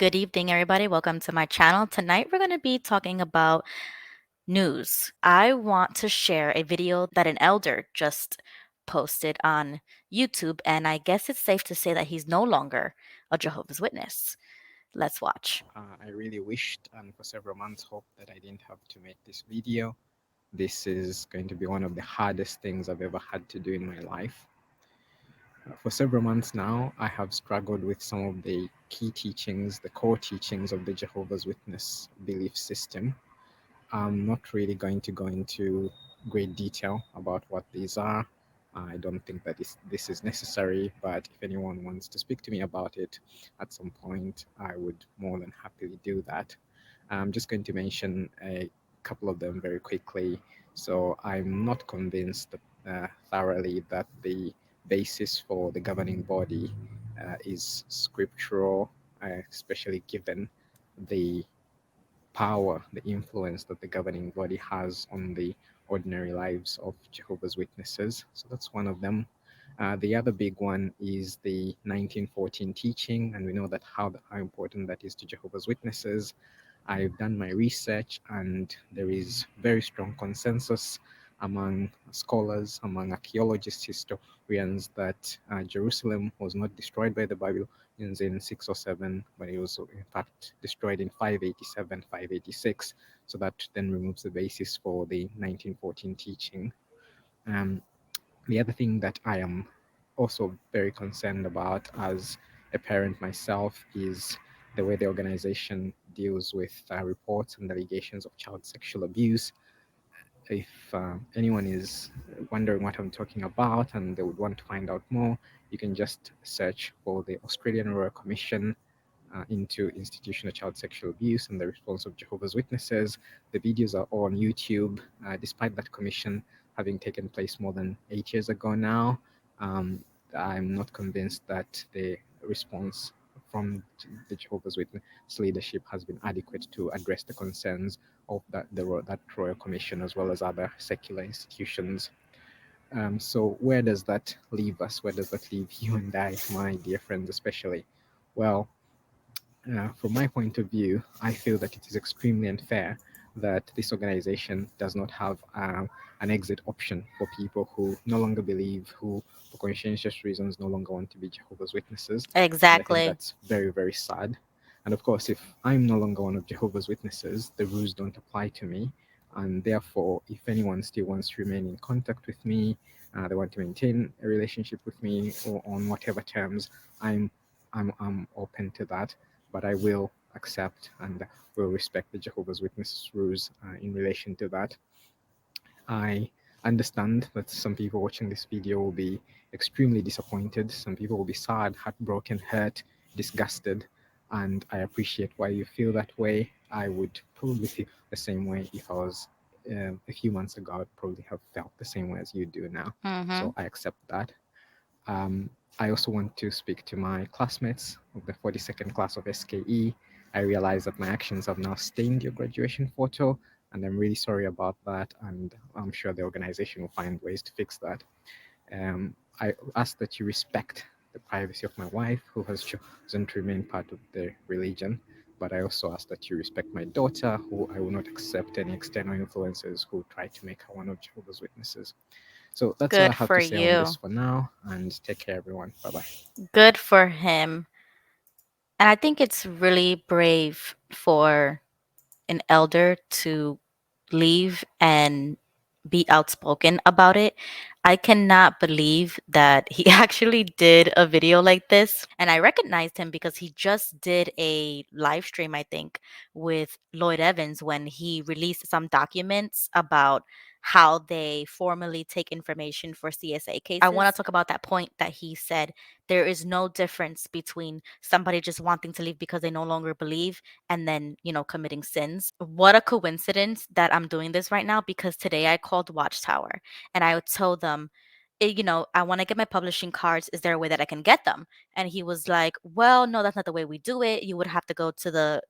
Good evening, everybody. Welcome to my channel. Tonight, we're going to be talking about news. I want to share a video that an elder just posted on YouTube, and I guess it's safe to say that he's no longer a Jehovah's Witness. Let's watch. I really wished and for several months hoped that I didn't have to make this video. This is going to be one of the hardest things I've ever had to do in my life. For several months now, I have struggled with some of the key teachings, the core teachings of the Jehovah's Witness belief system. I'm not really going to go into great detail about what these are. I don't think that this is necessary, but if anyone wants to speak to me about it at some point, I would more than happily do that. I'm just going to mention a couple of them very quickly. So I'm not convinced thoroughly that the basis for the governing body is scriptural, especially given the power, the influence that the governing body has on the ordinary lives of Jehovah's Witnesses. So that's one of them. The other big one is the 1914 teaching, and we know that how important that is to Jehovah's Witnesses. I've done my research, and there is very strong consensus among scholars, among archaeologists, historians, that Jerusalem was not destroyed by the Babylonians in 607, but it was in fact destroyed in 587, 586. So that then removes the basis for the 1914 teaching. Um, the other thing that I am also very concerned about as a parent myself is the way the organization deals with reports and allegations of child sexual abuse. If anyone is wondering what I'm talking about and they would want to find out more, you can just search for the Australian Royal Commission into institutional child sexual abuse and the response of Jehovah's Witnesses. The videos are all on YouTube, despite that commission having taken place more than 8 years ago now. Um, I'm not convinced that the response from the Jehovah's Witness leadership has been adequate to address the concerns of that Royal Commission as well as other secular institutions. So where does that leave us? Where does that leave you and I, my dear friends, especially? Well, from my point of view, I feel that it is extremely unfair that this organization does not have an exit option for people who no longer believe, who, for conscientious reasons, no longer want to be Jehovah's Witnesses. And I think Exactly. that's very, very sad. And of course, if I'm no longer one of Jehovah's Witnesses, the rules don't apply to me. And therefore, if anyone still wants to remain in contact with me, they want to maintain a relationship with me or on whatever terms, I'm I'm open to that, but I will accept and will respect the Jehovah's Witnesses rules in relation to that. I understand that some people watching this video will be extremely disappointed. Some people will be sad, heartbroken, hurt, disgusted, and I appreciate why you feel that way. I would probably feel the same way if I was a few months ago. I'd probably have felt the same way as you do now. Mm-hmm. So I accept that. Um, I also want to speak to my classmates of the 42nd class of SKE. I realize that my actions have now stained your graduation photo, and I'm really sorry about that. And I'm sure the organization will find ways to fix that. I ask that you respect the privacy of my wife, who has chosen to remain part of the religion. But I also ask that you respect my daughter, who I will not accept any external influences who try to make her one of Jehovah's Witnesses. So that's all I Good have for to say on this you. for now, and take care, everyone. Bye bye. Good for him. And I think it's really brave for an elder to leave and be outspoken about it. I cannot believe that he actually did a video like this. And I recognized him because he just did a live stream, I think, with Lloyd Evans when he released some documents about how they formally take information for CSA cases. I want to talk about that point that he said there is no difference between somebody just wanting to leave because they no longer believe and then, committing sins. What a coincidence that I'm doing this right now because today I called Watchtower and I told them I want to get my publishing cards. Is there a way that I can get them? And he was like, well, no, that's not the way we do it. You would have to go to the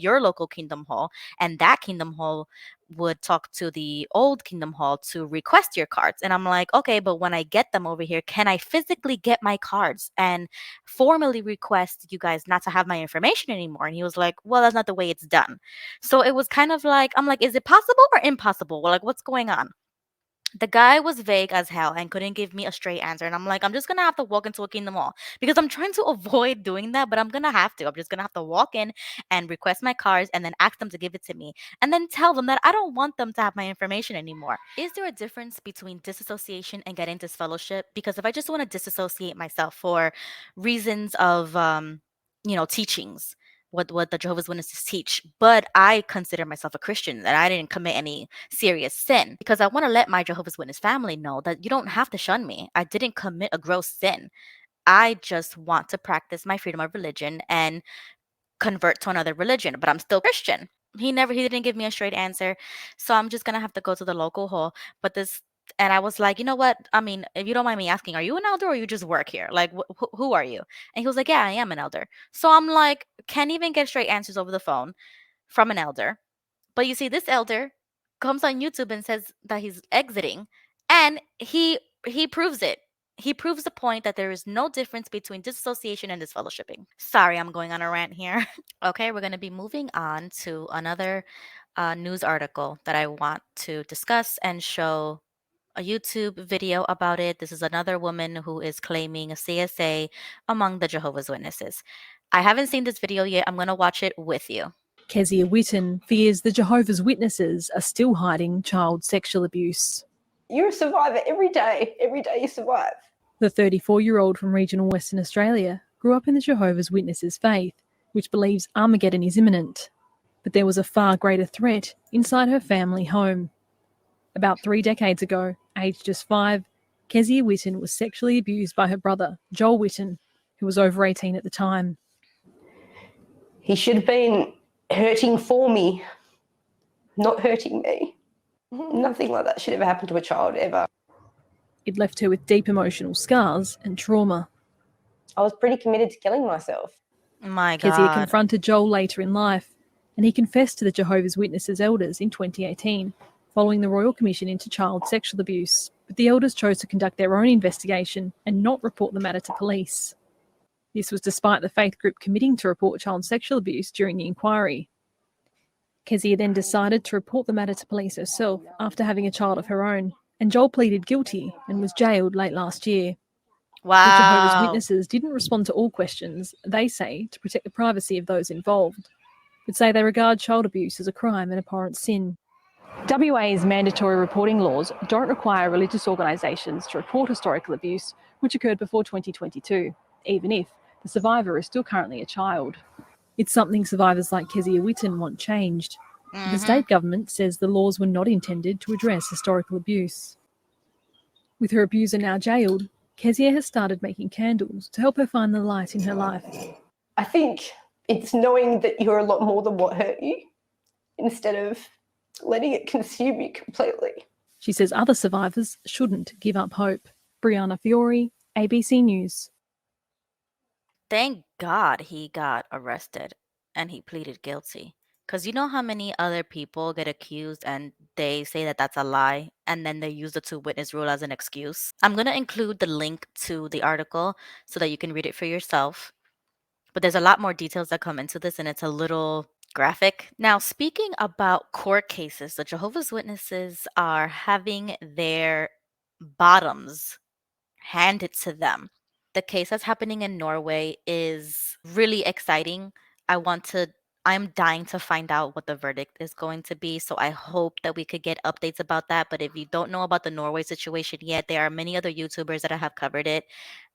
your local Kingdom Hall, and that Kingdom Hall would talk to the old Kingdom Hall to request your cards. And I'm like, okay, but when I get them over here, can I physically get my cards and formally request you guys not to have my information anymore? And he was like, well, that's not the way it's done. So it was kind of like, I'm like, is it possible or impossible? Well, like, what's going on? The guy was vague as hell and couldn't give me a straight answer. And I'm like, I'm just gonna have to walk into a Kingdom Hall because I'm trying to avoid doing that, but I'm gonna have to. I'm just gonna have to walk in and request my cards and then ask them to give it to me and then tell them that I don't want them to have my information anymore. Is there a difference between disassociation and getting disfellowship? Because if I just want to disassociate myself for reasons of, teachings, what the Jehovah's Witnesses teach, but I consider myself a Christian, that I didn't commit any serious sin, because I want to let my Jehovah's Witness family know that you don't have to shun me. I didn't commit a gross sin. I just want to practice my freedom of religion and convert to another religion, but I'm still Christian. He didn't give me a straight answer. So I'm just gonna have to go to the local hall. But this and I was like, you know what? I mean, if you don't mind me asking, are you an elder or you just work here? Like, who are you? And he was like, yeah, I am an elder. So I'm like, can't even get straight answers over the phone from an elder. But you see, this elder comes on YouTube and says that he's exiting, and he proves it. He proves the point that there is no difference between disassociation and disfellowshipping. Sorry, I'm going on a rant here. Okay, we're going to be moving on to another news article that I want to discuss and show a YouTube video about it. This is another woman who is claiming a CSA among the Jehovah's Witnesses. I haven't seen this video yet. I'm going to watch it with you. Kezia Witten fears the Jehovah's Witnesses are still hiding child sexual abuse. You're a survivor every day. Every day you survive. The 34-year-old from regional Western Australia grew up in the Jehovah's Witnesses faith, which believes Armageddon is imminent. But there was a far greater threat inside her family home. About 3 decades ago, aged just 5, Kezia Witten was sexually abused by her brother, Joel Witten, who was over 18 at the time. He should have been hurting for me, not hurting me. Nothing like that should ever happen to a child, ever. It left her with deep emotional scars and trauma. I was pretty committed to killing myself. My Kezia God. confronted Joel later in life, and he confessed to the Jehovah's Witnesses elders in 2018, following the Royal Commission into Child Sexual Abuse. But the elders chose to conduct their own investigation and not report the matter to police. This was despite the faith group committing to report child sexual abuse during the inquiry. Kezia then decided to report the matter to police herself after having a child of her own, and Joel pleaded guilty and was jailed late last year. The Jehovah's Wow. Witnesses didn't respond to all questions, they say, to protect the privacy of those involved, but say they regard child abuse as a crime and abhorrent sin. WA's mandatory reporting laws don't require religious organisations to report historical abuse which occurred before 2022, even if the survivor is still currently a child. It's something survivors like Kezia Witten want changed. The state government says the laws were not intended to address historical abuse. With her abuser now jailed, Kezia has started making candles to help her find the light in her life. I think it's knowing that you're a lot more than what hurt you, instead of letting it consume you completely. She says other survivors shouldn't give up hope. Brianna Fiore, ABC News. Thank God he got arrested and he pleaded guilty. Because you know how many other people get accused and they say that that's a lie and then they use the two witness rule as an excuse? I'm going to include the link to the article so that you can read it for yourself. But there's a lot more details that come into this and it's a little graphic. Now, speaking about court cases, the Jehovah's Witnesses are having their bottoms handed to them. The case that's happening in Norway is really exciting. I'm dying to find out what the verdict is going to be. So I hope that we could get updates about that. But if you don't know about the Norway situation yet, there are many other YouTubers that have covered it.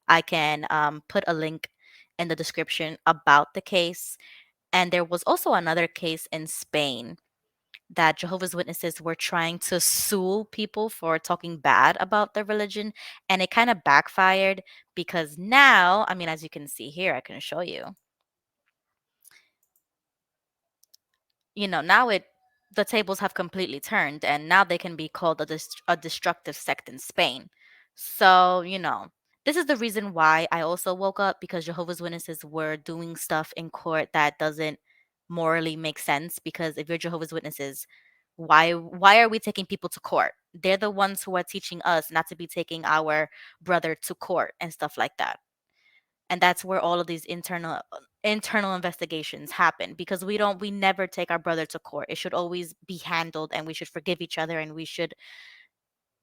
I can put a link in the description about the case. And there was also another case in Spain that Jehovah's Witnesses were trying to sue people for talking bad about their religion. And it kind of backfired because now, I mean, as you can see here, I can show you, now the tables have completely turned and now they can be called a destructive sect in Spain. So, this is the reason why I also woke up, because Jehovah's Witnesses were doing stuff in court that doesn't morally make sense. Because if you're Jehovah's Witnesses, why are we taking people to court? They're the ones who are teaching us not to be taking our brother to court and stuff like that. And that's where all of these internal investigations happen, because we never take our brother to court. It should always be handled, and we should forgive each other, and we should,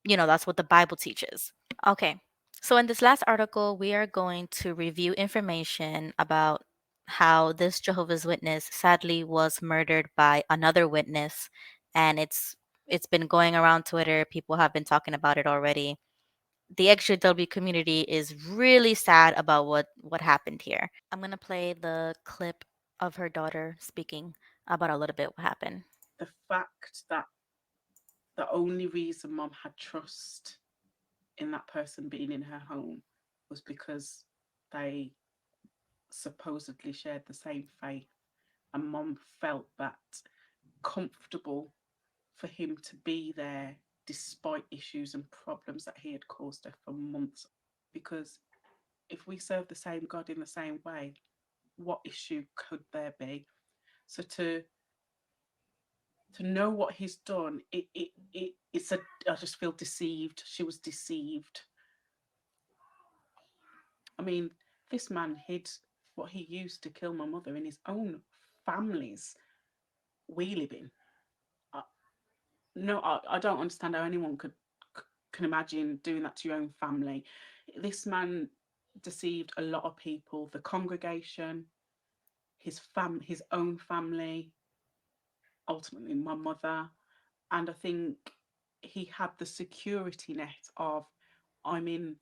that's what the Bible teaches. Okay. So in this last article, we are going to review information about how this Jehovah's Witness sadly was murdered by another witness, and it's been going around Twitter. People have been talking about it already. The exjw community is really sad about what happened here. I'm going to play the clip of her daughter speaking about a little bit what happened. The fact that the only reason mom had trust in that person being in her home was because they supposedly shared the same faith, and mom felt that comfortable for him to be there despite issues and problems that he had caused her for months. Because if we serve the same God in the same way, what issue could there be? So to know what he's done, it's a, I just feel deceived. She was deceived. I mean, this man hid what he used to kill my mother in his own family's wheelie bin. No, I don't understand how anyone can imagine doing that to your own family. This man deceived a lot of people, the congregation, his own family, ultimately my mother. And I think he had the security net of, I'm in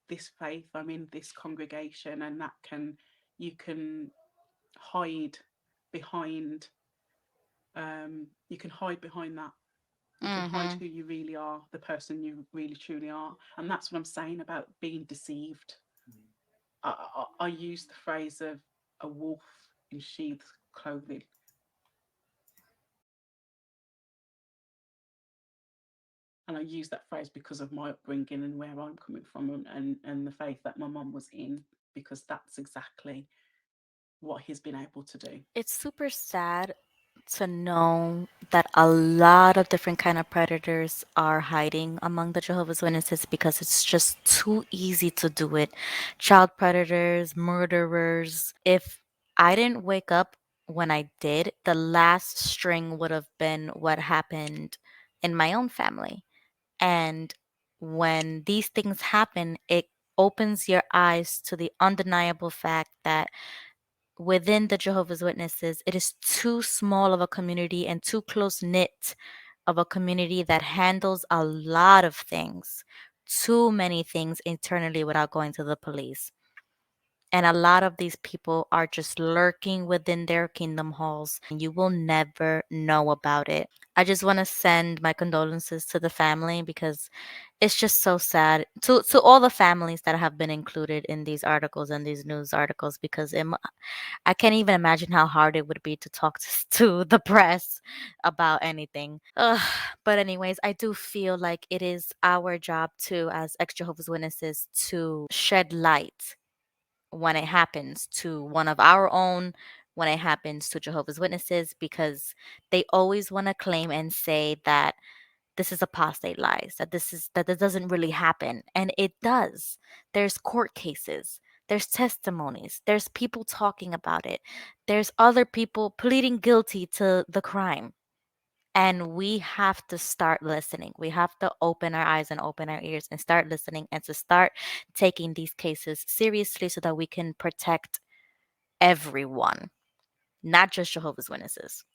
this faith, I'm in this congregation, and you can hide behind you can hide behind that. You can hide who you really are, the person you really truly are. And that's what I'm saying about being deceived. I use the phrase of a wolf in sheep's clothing. And I use that phrase because of my upbringing and where I'm coming from, and the faith that my mum was in, because that's exactly what he's been able to do. It's super sad to know that a lot of different kind of predators are hiding among the Jehovah's Witnesses, because it's just too easy to do it. Child predators, murderers. If I didn't wake up when I did, the last string would have been what happened in my own family. And when these things happen, it opens your eyes to the undeniable fact that within the Jehovah's Witnesses, it is too small of a community and too close knit of a community that handles a lot of things, too many things internally without going to the police. And a lot of these people are just lurking within their kingdom halls, and you will never know about it. I just want to send my condolences to the family, because it's just so sad, to all the families that have been included in these articles and these news articles, because I can't even imagine how hard it would be to talk to the press about anything. Ugh. But anyways, I do feel like it is our job too, as ex-Jehovah's Witnesses, to shed light when it happens to one of our own, when it happens to Jehovah's Witnesses, because they always want to claim and say that this is apostate lies, that doesn't really happen. And it does. There's court cases, there's testimonies, there's people talking about it, there's other people pleading guilty to the crime. And we have to start listening. We have to open our eyes and open our ears and start listening, and to start taking these cases seriously, so that we can protect everyone, not just Jehovah's Witnesses,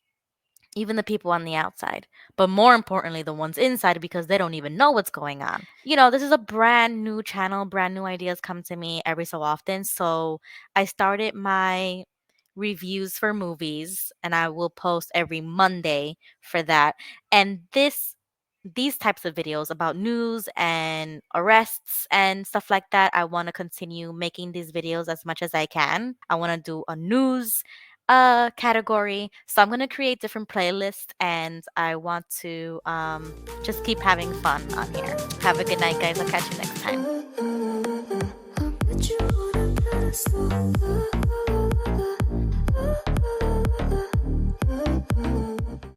even the people on the outside, but more importantly, the ones inside, because they don't even know what's going on. This is a brand new channel, brand new ideas come to me every so often. So I started my reviews for movies, and I will post every Monday for that. And these types of videos about news and arrests and stuff like that, I want to continue making these videos as much as I can. I want to do a news category. So I'm going to create different playlists, and I want to just keep having fun on here. Have a good night, guys. I'll catch you next time.